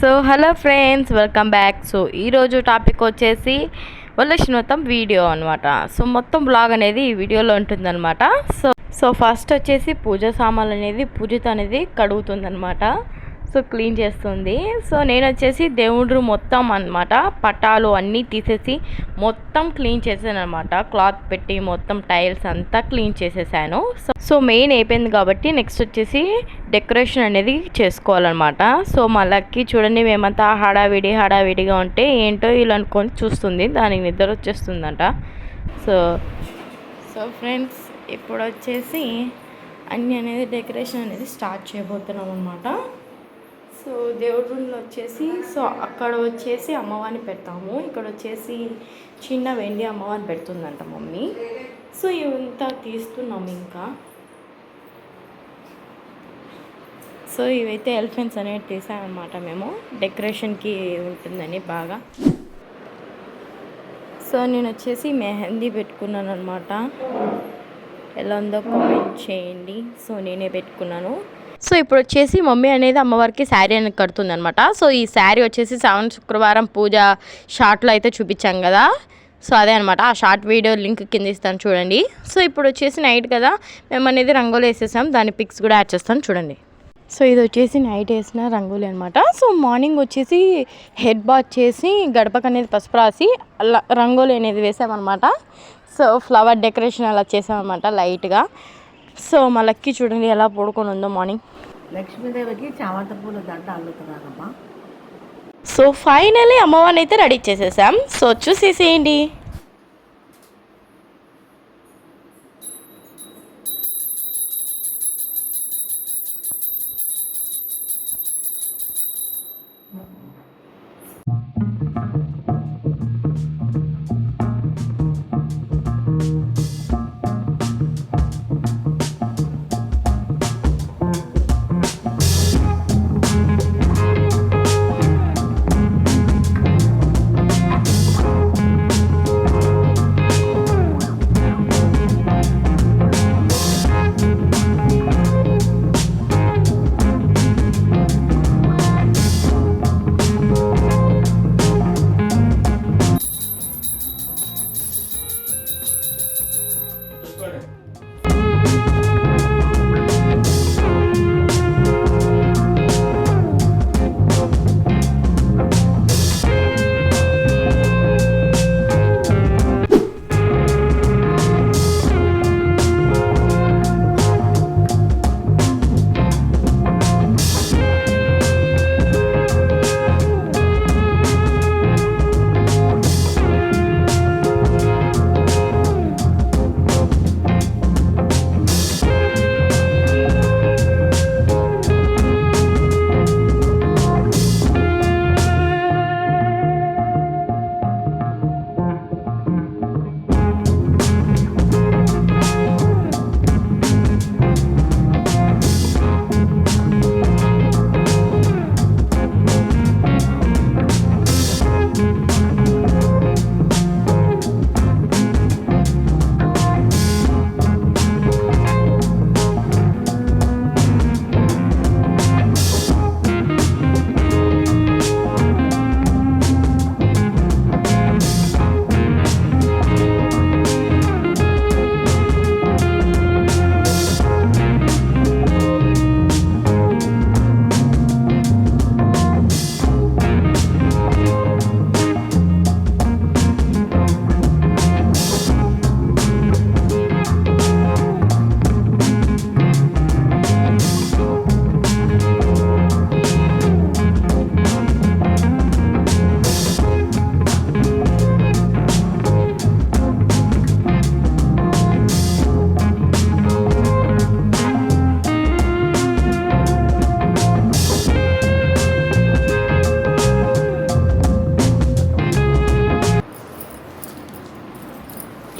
So hello friends, welcome back. So ఈరోజు topic వచ్చేసి వరలక్ష్మి వ్రతం వీడియో అనమాట. సో మొత్తం బ్లాగ్ అనేది ఈ వీడియోలో ఉంటుందన్నమాట. సో ఫస్ట్ వచ్చేసి పూజ సామాన్లు అనేది పూజిత అనేది కడుగుతుందన్నమాట. సో క్లీన్ చేస్తుంది. సో నేను వచ్చేసి దేవుడు మొత్తం అనమాట పటాలు అన్నీ తీసేసి మొత్తం క్లీన్ చేశాను అనమాట. క్లాత్ పెట్టి మొత్తం టైల్స్ అంతా క్లీన్ చేసేసాను. సో మెయిన్ అయిపోయింది కాబట్టి నెక్స్ట్ డెకరేషన్ అనేది చేసుకోవాలన్నమాట. సో మళ్ళీ చూడండి, మేమంతా హడావిడిగా ఉంటే ఏంటో ఇలా అనుకొని చూస్తుంది, దానికి నిద్ర వచ్చేస్తుందంట. సో ఫ్రెండ్స్, ఇప్పుడు అన్నీ అనేది డెకరేషన్ అనేది స్టార్ట్ చేయబోతున్నాం అనమాట. సో దేవుడి రూమ్లో అక్కడ అమ్మవారిని పెడతాము. ఇక్కడ చిన్న వెండి అమ్మవారిని పెడుతుందంట మమ్మీ. సో ఇవంతా తీస్తున్నాము ఇంకా. సో ఇవైతే ఎలిఫెంట్స్ అనేవి తీసామన్నమాట మేము, డెకరేషన్కి ఉంటుందని బాగా. సో నేను మెహందీ పెట్టుకున్నాను అనమాట. ఎలా ఉందో కామెంట్ చేయండి. సో నేనే పెట్టుకున్నాను. సో ఇప్పుడు మమ్మీ అనేది అమ్మవారికి శారీ అనేది కడుతుంది అనమాట. సో ఈ శారీ శ్రావణ శుక్రవారం పూజ షార్ట్లో అయితే చూపించాం కదా. సో అదే అనమాట, ఆ షార్ట్ వీడియో లింక్ కింద ఇస్తాను చూడండి. సో ఇప్పుడు నైట్ కదా, మేము అనేది రంగోలి వేసేసాం, దాని పిక్స్ కూడా యాడ్ చేస్తాను చూడండి. సో ఇది నైట్ వేసిన రంగోలి అనమాట. సో మార్నింగ్ హెడ్ బాత్ చేసి గడపకు అనేది పసుపు రాసి అలా రంగోలి అనేది వేసామన్నమాట. సో ఫ్లవర్ డెకరేషన్ అలా చేసామన్నమాట లైట్గా. సో మా లక్కీ చూడండి ఎలా పడుకొని ఉందో మార్నింగ్. లక్ష్మీదేవికి చామంతి పూల దండ అల్లుతున్నారమ్మా. సో ఫైనల్లీ అమ్మవారిని అయితే రెడీ చేసేసాం. సో చూసేసేయండి.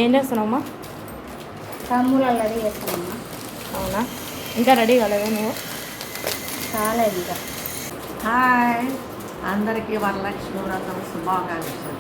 ఏం చేస్తున్నావమ్మా? తాంబూలాలు రెడీ చేస్తానమ్మా. అవునా, ఇంకా రెడీ కాలేదా నువ్వు? కాలేదు ఇంకా. హాయ్ అందరికీ వరలక్ష్మి వ్రతం శుభాకాంక్షలు.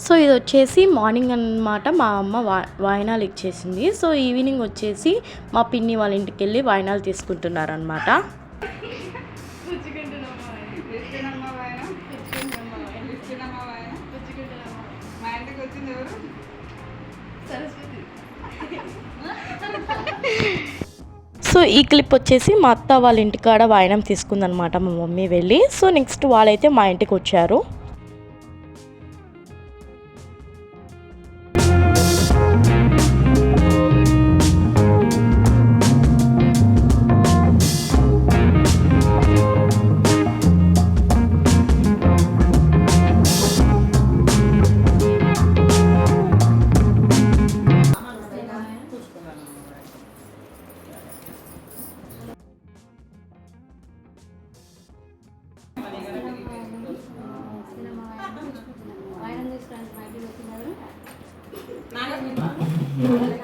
సో ఇది వచ్చేసి మార్నింగ్ అన్నమాట మా అమ్మ వాయినాలు ఇచ్చేసింది. సో ఈవినింగ్ వచ్చేసి మా పిన్ని వాళ్ళ ఇంటికి వెళ్ళి వాయినాలు తీసుకుంటున్నారనమాట. సో ఈ క్లిప్ వచ్చేసి మా అత్త వాళ్ళ ఇంటికాడ వాయినం తీసుకుందనమాట మా మమ్మీ వెళ్ళి. సో నెక్స్ట్ వాళ్ళైతే మా ఇంటికి వచ్చారు.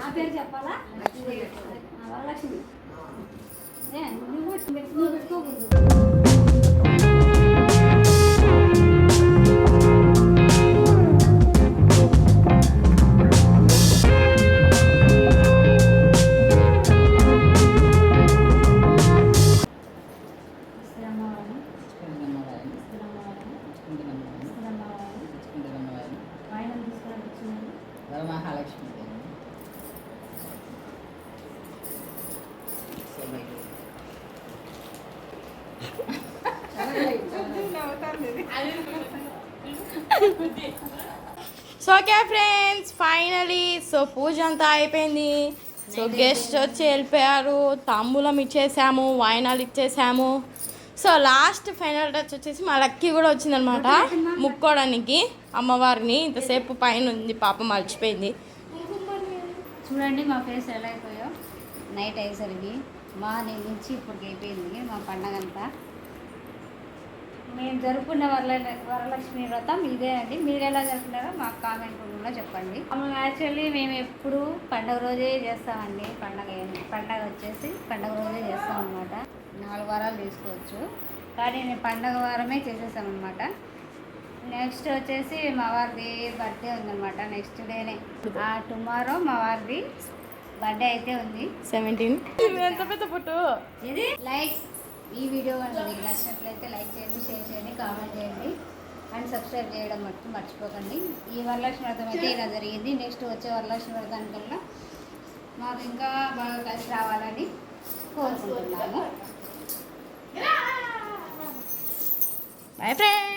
నా పేరు చెప్పాలా? వరలక్ష్మి. నువ్వు పెట్టుకోకూడదు. Mahalakshmi so okay friends, finally so పూజ అంతా అయిపోయింది. సో గెస్ట్ వచ్చి వెళ్ళిపోయారు, తాంబూలం ఇచ్చేసాము, వాయినాలు ఇచ్చేసాము. సో లాస్ట్ ఫైనల్ టచ్ వచ్చేసి మా లక్కీ కూడా వచ్చిందనమాట ముక్కోడానికి అమ్మవారిని. ఇంతసేపు పైన ఉంది, పాప మర్చిపోయింది. చూడండి మా ఫేస్ ఎలా అయిపోయో నైట్ అయ్యేసరికి. మార్నింగ్ నుంచి ఇప్పటికి అయిపోయింది మా పండగ అంతా. మేము జరుపుకున్న వరలక్ష్మి వ్రతం ఇదే అండి. మీరు ఎలా జరుపుకున్నారో మాకు కామెంట్ రూమ్లో చెప్పండి. యాక్చువల్లీ మేము ఎప్పుడు పండగ రోజే చేస్తామండి. పండగ వచ్చేసి పండగ రోజే చేస్తాం అనమాట. 4 వారాలు తీసుకోవచ్చు, కానీ నేను పండగ వారమే చేసేసామన్నమాట. నెక్స్ట్ వచ్చేసి మా వారిది బర్త్డే ఉందన్నమాట. నెక్స్ట్ డేనే టుమారో మా వారిది బర్త్డే అయితే ఉంది, 17. ఎంత పెద్ద పుట్టు ఇది. లైక్ ఈ వీడియో మీకు నచ్చినట్లయితే లైక్ చేయండి, షేర్ చేయండి, కామెంట్ చేయండి అండ్ సబ్స్క్రైబ్ చేయడం మట్టుకు మర్చిపోకండి. ఈ వరలక్ష్మి వ్రతం అయితే ఇలా జరిగింది. నెక్స్ట్ వచ్చే వరలక్ష్మి వ్రతానికల్లా మాకు ఇంకా బాగా కలిసి రావాలని కోరుకుంటున్నాము. Bye friends.